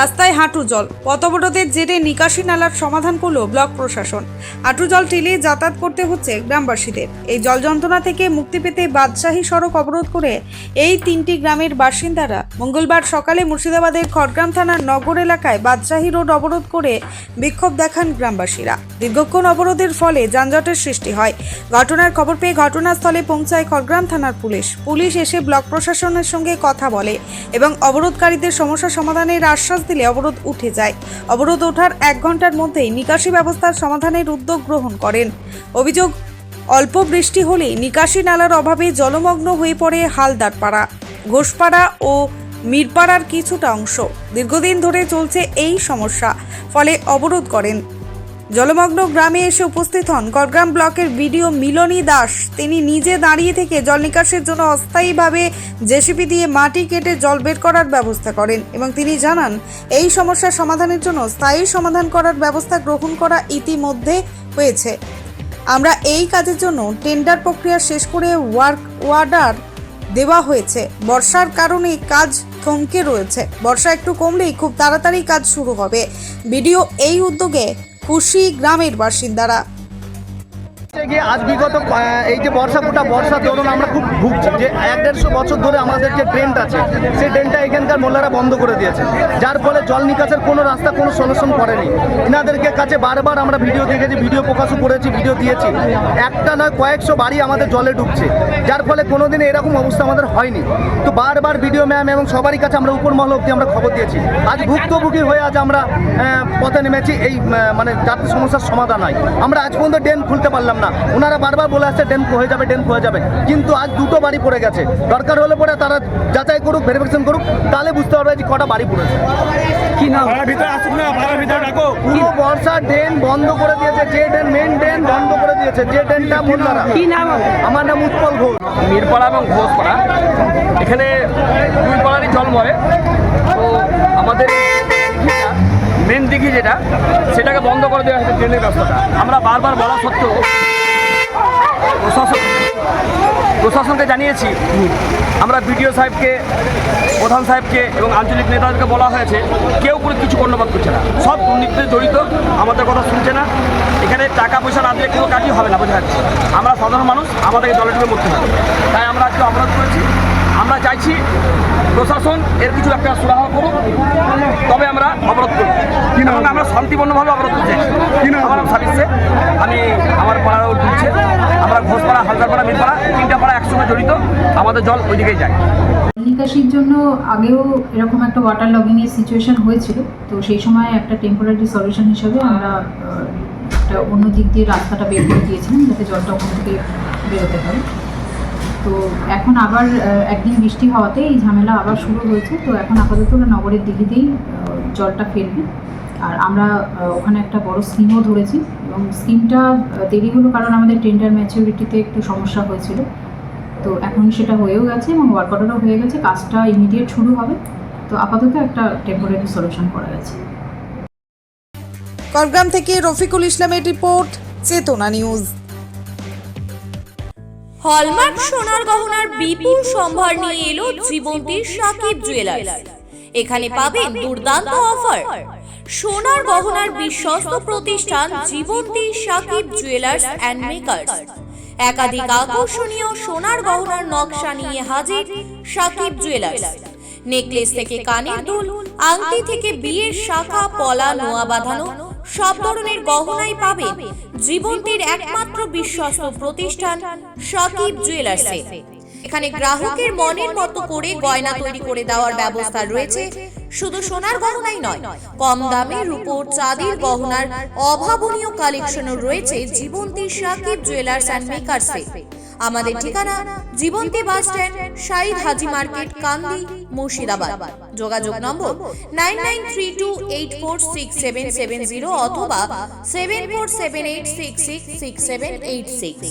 রাস্তায় হাঁটু জল, পথ অবরোধের জেরে নিকাশি নালার সমাধান করল ব্লক প্রশাসন। হাঁটু জল ঠেলে যাতায়াত করতে হচ্ছে গ্রামবাসীদের। এই জল যন্ত্রণা থেকে মুক্তি পেতে বাদশাহী সড়ক অবরোধ করে এই তিনটি গ্রামের বাসিন্দারা মঙ্গলবার সকালে মুর্শিদাবাদের খড়গ্রাম থানার নগর এলাকায় বাদশাহী রোড অবরোধ করে বিক্ষোভ দেখান গ্রামবাসীরা। দীর্ঘক্ষণ অবরোধের ফলে যানজটের সৃষ্টি হয়। ঘটনার খবর পেয়ে ঘটনাস্থলে পৌঁছায় খড়গ্রাম থানার পুলিশ এসে ব্লক প্রশাসনের সঙ্গে কথা বলে এবং অবরোধকারীদের সমস্যা সমাধানের আশ্বাস দিলে অবরোধ উঠে যায়। অবরোধ ওঠার 1 ঘন্টার মধ্যেই নিকাশি ব্যবস্থার সমাধানের উদ্যোগ গ্রহণ করেন। অভিযোগ, অল্প বৃষ্টি হলে নিকাশি নালার অভাবে জলমগ্ন হয়ে পড়ে হালদারপাড়া, ঘোষপাড়া ও মিরপাড়ার কিছুটা অংশ। দীর্ঘদিন ধরে চলছে এই সমস্যা, ফলে অবরোধ করেন। জলমগ্ন গ্রামে এসে উপস্থিত হন খড়গ্রাম ব্লকের বিডিও মিলনী দাস। তিনি নিজে দাঁড়িয়ে থেকে জল নিকাশের জন্য অস্থায়ীভাবে জেসিপি দিয়ে মাটি কেটে জল বের করার ব্যবস্থা করেন এবং তিনি জানান এই সমস্যার সমাধানের জন্য স্থায়ী সমাধান করার ব্যবস্থা গ্রহণ করা ইতিমধ্যে হয়েছে। আমরা এই কাজের জন্য টেন্ডার প্রক্রিয়া শেষ করে ওয়ার্ক অর্ডার দেওয়া হয়েছে। বর্ষার কারণে কাজ থমকে রয়েছে। বর্ষা একটু কমলেই খুব তাড়াতাড়ি কাজ শুরু হবে। বিডিও এই উদ্যোগে খুশি গ্রামের বাসিন্দারা। আজ বিগত এই যে বর্ষার দরুন আমরা খুব ভুগছি যে 1-150 বছর ধরে আমাদের যে ড্রেনটা আছে সেই ড্রেনটা এখানকার মোল্লারা বন্ধ করে দিয়েছে, যার ফলে জল নিকাশের কোনো রাস্তা কোনো সলিউশন করেনি। এনাদেরকে কাছে বারবার আমরা ভিডিও দেখেছি, ভিডিও প্রকাশও করেছি, ভিডিও দিয়েছি। একটা নয় কয়েকশো বাড়ি আমাদের জলে ডুবছে, যার ফলে কোনোদিন এরকম অবস্থা আমাদের হয়নি। তো বারবার ভিডিও ম্যাম এবং সবারই কাছে আমরা উপর মহল অবধি আমরা খবর দিয়েছি। আজ ভুক্তভোগী হয়ে আজ আমরা পথে নেমেছি এই মানে যাতে সমস্যার সমাধান হয়। আমরা আজ পর্যন্ত ড্রেন খুলতে পারলাম না। ওনারা বারবার বলে আসছে ড্রেন হয়ে যাবে, কিন্তু আজ 2টো বাড়ি পড়ে গেছে। দরকার হলে পরে তারা যাচাই করুক, ভেরিফিকেশন করুক, তাহলে বুঝতে পারবে যে কটা বাড়ি পড়েছে। কি না পুরো বর্ষা ড্রেন বন্ধ করে দিয়েছে, যে ড্রেন মেইন ড্রেন বন্ধ করে দিয়েছে, যে ড্রেনটা মোল্লারা। কি নাম? আমার নাম উৎপল ঘোষ। মিরপাড়া এবং ঘোষপাড়া এখানে 2 পাড়ারই জল মরে। তো আমাদের মেন দিঘি যেটা সেটাকে বন্ধ করে দেওয়া হয়েছে ট্রেনের রাস্তাটা। আমরা বারবার বলা সত্ত্বেও প্রশাসনকে জানিয়েছি। আমরা বিডিও সাহেবকে, প্রধান সাহেবকে এবং আঞ্চলিক নেতাদেরকে বলা হয়েছে, কেউ করে কিছু কর্ণপাত করছে না। সব দুর্নীতিতে জড়িত, আমাদের কথা শুনছে না। এখানে টাকা পয়সা না দিলে কোনো কাজই হবে না, বোঝা যাচ্ছে। আমরা সাধারণ মানুষ, আমাদেরকে জলে ডুবে মরতে হবে। তাই আমরা আজকে অবরোধ করেছি। আমরা চাইছি প্রশাসন এর কিছু একটা সুরাহা করুক, তবে আমরা অবরোধ করব এবং আমরা শান্তিপূর্ণভাবে অবরোধ করতে চাই। আমার নাম সাবিসে, আমি আমার পাড়াও ঢুকছে। আমরা ঘোষপাড়া, হালদারপাড়া, মিরপাড়া 3টা পাড়া একসঙ্গে জড়িত। আমাদের জল ওইদিকেই যায়। নিকাশির জন্য আগেও এরকম একটা ওয়াটার লগিংয়ের সিচুয়েশন হয়েছিল। তো সেই সময় একটা টেম্পোরারি সলিউশন হিসেবে আমরা একটা অন্য দিক দিয়ে রাস্তাটা বের করে দিয়েছিলাম, যাতে জলটা ওখান থেকে বেরোতে পারে। তো এখন আবার একদিন বৃষ্টি হওয়াতে এই ঝামেলা আবার শুরু হয়েছে। তো এখন আপাতত নগরের দিঘিতেই জলটা ফেলবে। আর আমরা ওখানে একটা বড় স্কিমও ধরেছি এবং স্কিমটা দেরি হলো কারণ আমাদের টেন্ডার ম্যাচুরিটিতে একটু সমস্যা হয়েছিল। তো এখন সেটা হয়েও গেছে এবং ওয়ার্ক অর্ডারও হয়ে গেছে, কাজটা ইমিডিয়েট শুরু হবে। তো আপাতত একটা টেম্পোরারি সলিউশন করা গেছে। খড়গ্রাম থেকে রফিকুল ইসলামের রিপোর্ট, চেতনা নিউজ। হলমার্ক সোনার গহনার বিপুল সম্ভার নিয়ে এলো জীবন্তীর সাকিব জুয়েলার্স। এখানে পাবেন দুর্দান্ত অফার। সোনার গহনার বিশ্বস্ত প্রতিষ্ঠান জীবন্তী সাকিব জুয়েলার্স অ্যান্ড মেকার্স। একাধিক আকর্ষণীয় সোনার গহনার নকশা নিয়ে হাজির সাকিব জুয়েলার্স। নেকলেস থেকে কানের দুল, আংটি থেকে বিয়ের শাখা, পলা, নোয়া বাঁধানো সব ধরনের গহনাই পাবেন জীবন্তীর একমাত্র বিশ্বস্ত প্রতিষ্ঠান সাকিব জুয়েলার্সে। এখানে গ্রাহকের মনের মতো করে গয়না তৈরি করে দেওয়ার ব্যবস্থা রয়েছে। শুধু সোনার গহনাই নয়, কম দামে রূপোর, চাঁদির গহনার অভাবনীয় কালেকশনও রয়েছে জীবন্তী সাকিব জুয়েলার্স অ্যান্ড মেকার্সে। আমাদের ঠিকানা জীবন্তী বাস স্ট্যান্ড, শাহিদ হাজি মার্কেট, কান্দি, মুর্শিদাবাদ। যোগাযোগ নম্বর 9932846770 অথবা 7478666786।